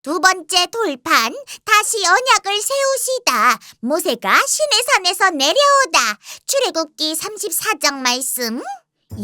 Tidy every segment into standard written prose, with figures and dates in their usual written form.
두 번째 돌판, 다시 언약을 세우시다. 모세가 시내산에서 내려오다. 출애굽기 34장 말씀.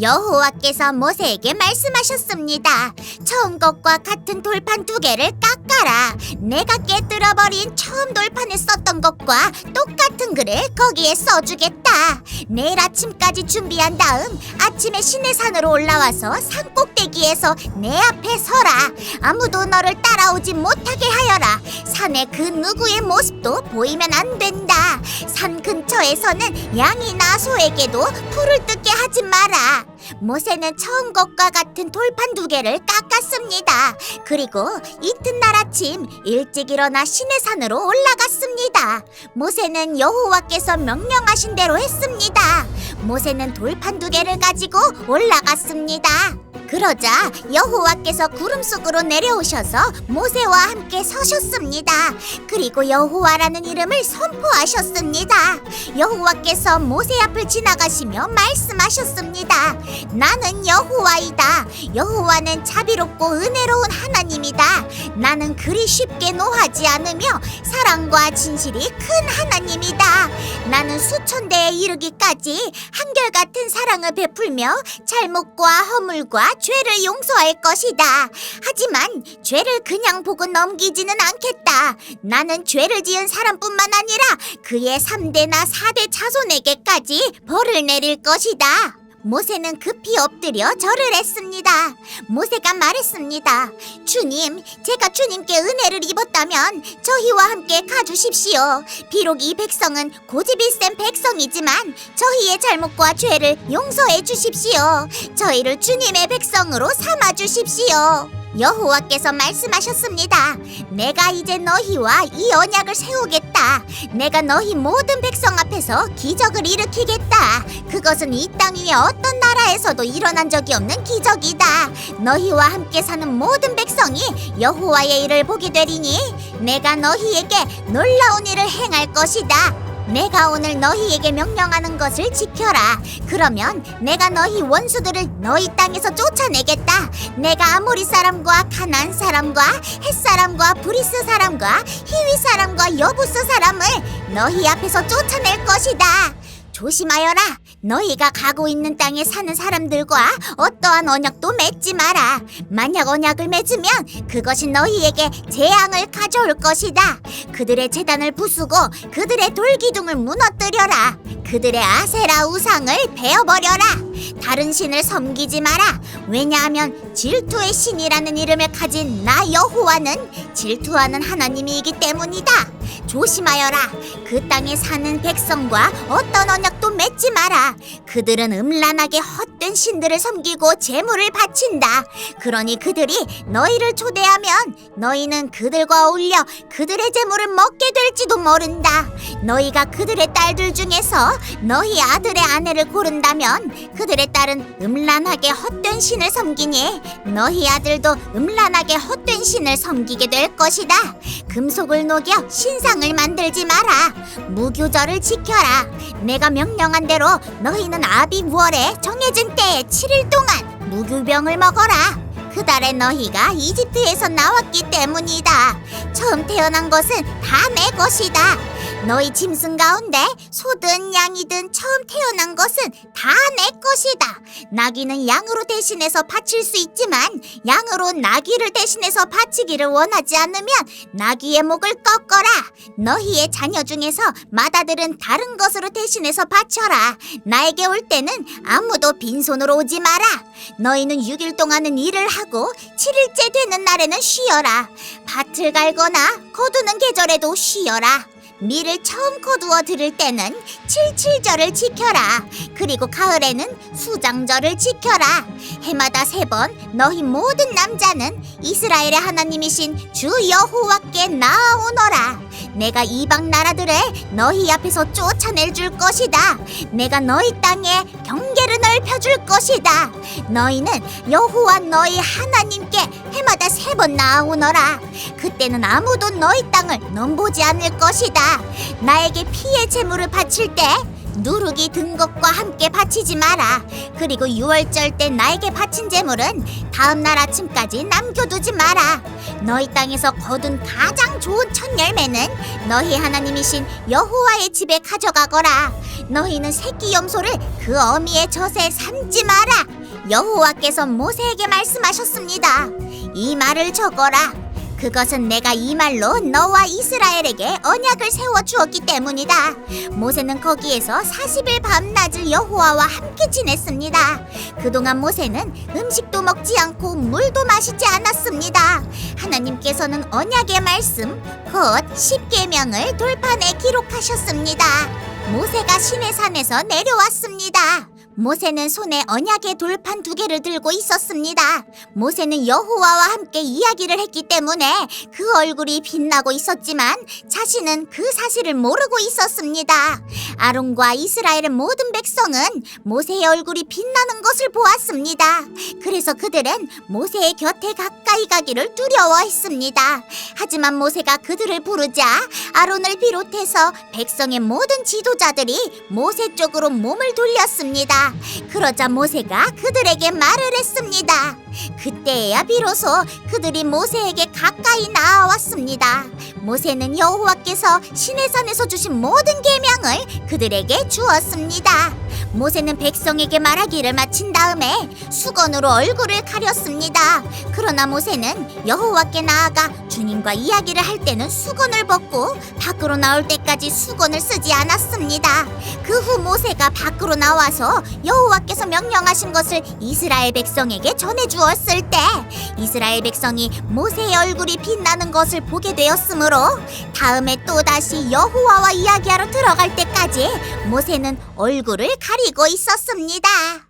여호와께서 모세에게 말씀하셨습니다. 처음 것과 같은 돌판 2개를 깎아라. 내가 깨뜨려버린 처음 돌판에 썼던 것과 똑같은 글을 거기에 써주겠다. 내일 아침까지 준비한 다음 아침에 시내산으로 올라와서 산 꼭대기에서 내 앞에 서라. 아무도 너를 따라오지 못하게 하여라. 산의 그 누구의 모습도 보이면 안 된다. 산 근처에서는 양이나 소에게도 풀을 뜯게 하지 마라. 모세는 처음 것과 같은 돌판 2개를 깎았습니다. 그리고 이튿날 아침 일찍 일어나 시내산으로 올라갔습니다. 모세는 여호와께서 명령하신 대로 했습니다. 모세는 돌판 2개를 가지고 올라갔습니다. 그러자 여호와께서 구름 속으로 내려오셔서 모세와 함께 서셨습니다. 그리고 여호와라는 이름을 선포하셨습니다. 여호와께서 모세 앞을 지나가시며 말씀하셨습니다. 나는 여호와이다. 여호와는 자비롭고 은혜로운 하나님이다. 나는 그리 쉽게 노하지 않으며 사랑과 진실이 큰 하나님이다. 나는 수천 대에 이르기까지 한결같은 사랑을 베풀며 잘못과 허물과 죄를 용서할 것이다. 하지만 죄를 그냥 보고 넘기지는 않겠다. 나는 죄를 지은 사람뿐만 아니라 그의 3대나 4대 자손에게까지 벌을 내릴 것이다. 모세는 급히 엎드려 절을 했습니다. 모세가 말했습니다. 주님, 제가 주님께 은혜를 입었다면 저희와 함께 가주십시오. 비록 이 백성은 고집이 센 백성이지만 저희의 잘못과 죄를 용서해 주십시오. 저희를 주님의 백성으로 삼아 주십시오. 여호와께서 말씀하셨습니다. 내가 이제 너희와 이 언약을 세우겠다. 내가 너희 모든 백성 앞에서 기적을 일으키겠다. 그것은 이 땅 위에 어떤 나라에서도 일어난 적이 없는 기적이다. 너희와 함께 사는 모든 백성이 여호와의 일을 보게 되리니 내가 너희에게 놀라운 일을 행할 것이다. 내가 오늘 너희에게 명령하는 것을 지켜라. 그러면 내가 너희 원수들을 너희 땅에서 쫓아내겠다. 내가 아모리 사람과 가나안 사람과 헷 사람과 브리스 사람과 히위 사람과 여부스 사람을 너희 앞에서 쫓아낼 것이다. 조심하여라. 너희가 가고 있는 땅에 사는 사람들과 어떠한 언약도 맺지 마라. 만약 언약을 맺으면 그것이 너희에게 재앙을 가져올 것이다. 그들의 제단을 부수고 그들의 돌기둥을 무너뜨려라. 그들의 아세라 우상을 베어버려라. 다른 신을 섬기지 마라. 왜냐하면 질투의 신이라는 이름을 가진 나 여호와는 질투하는 하나님이기 때문이다. 조심하여라. 그 땅에 사는 백성과 어떤 언약도 맺지 마라. 그들은 음란하게 헛된 신들을 섬기고 제물을 바친다. 그러니 그들이 너희를 초대하면 너희는 그들과 어울려 그들의 제물을 먹게 될지도 모른다. 너희가 그들의 딸들 중에서 너희 아들의 아내를 고른다면 그들의 딸은 음란하게 헛된 신을 섬기니 너희 아들도 음란하게 헛된 신을 섬기게 될 것이다. 금속을 녹여 신상을 만들지 마라. 무교절을 지켜라. 내가 명령한 대로 너희는 아비부월에 정해진 때에 7일 동안 무교병을 먹어라. 그달에 너희가 이집트에서 나왔기 때문이다. 처음 태어난 것은 다 내 것이다. 너희 짐승 가운데 소든 양이든 처음 태어난 것은 다 내 것이다. 나귀는 양으로 대신해서 바칠 수 있지만 양으로 나귀를 대신해서 바치기를 원하지 않으면 나귀의 목을 꺾어라. 너희의 자녀 중에서 맏아들은 다른 것으로 대신해서 바쳐라. 나에게 올 때는 아무도 빈손으로 오지 마라. 너희는 6일 동안은 일을 하고 7일째 되는 날에는 쉬어라. 밭을 갈거나 거두는 계절에도 쉬어라. 밀을 처음 거두어 들을 때는 칠칠절을 지켜라. 그리고 가을에는 수장절을 지켜라. 해마다 3번 너희 모든 남자는 이스라엘의 하나님이신 주 여호와께 나아오너라. 내가 이방 나라들을 너희 앞에서 쫓아낼 줄 것이다. 내가 너희 땅에 경계를 넓혀줄 것이다. 너희는 여호와 너희 하나님께 해마다 3번 나아오너라. 그때는 아무도 너희 땅을 넘보지 않을 것이다. 나에게 피의 제물을 바칠 때 누룩이 든 것과 함께 바치지 마라. 그리고 유월절 때 나에게 바친 제물은 다음 날 아침까지 남겨두지 마라. 너희 땅에서 거둔 가장 좋은 첫 열매는 너희 하나님이신 여호와의 집에 가져가거라. 너희는 새끼 염소를 그 어미의 젖에 삶지 마라. 여호와께서 모세에게 말씀하셨습니다. 이 말을 적어라. 그것은 내가 이 말로 너와 이스라엘에게 언약을 세워 주었기 때문이다. 모세는 거기에서 40일 밤낮을 여호와와 함께 지냈습니다. 그동안 모세는 음식도 먹지 않고 물도 마시지 않았습니다. 하나님께서는 언약의 말씀, 곧 십계명을 돌판에 기록하셨습니다. 모세가 시내산에서 내려왔습니다. 모세는 손에 언약의 돌판 2개를 들고 있었습니다. 모세는 여호와와 함께 이야기를 했기 때문에 그 얼굴이 빛나고 있었지만 자신은 그 사실을 모르고 있었습니다. 아론과 이스라엘의 모든 백성은 모세의 얼굴이 빛나는 것을 보았습니다. 그래서 그들은 모세의 곁에 가까이 가기를 두려워했습니다. 하지만 모세가 그들을 부르자 아론을 비롯해서 백성의 모든 지도자들이 모세 쪽으로 몸을 돌렸습니다. 그러자 모세가 그들에게 말을 했습니다. 그때야 비로소 그들이 모세에게 가까이 나아왔습니다. 모세는 여호와께서 시내산에서 주신 모든 계명을 그들에게 주었습니다. 모세는 백성에게 말하기를 마친 다음에 수건으로 얼굴을 가렸습니다. 그러나 모세는 여호와께 나아가 주님과 이야기를 할 때는 수건을 벗고 밖으로 나올 때까지 수건을 쓰지 않았습니다. 그 후 모세가 밖으로 나와서 여호와께서 명령하신 것을 이스라엘 백성에게 전해주었을 때 이스라엘 백성이 모세의 얼굴이 빛나는 것을 보게 되었으므로 다음에 또다시 여호와와 이야기하러 들어갈 때까지 모세는 얼굴을 가리고 있었습니다.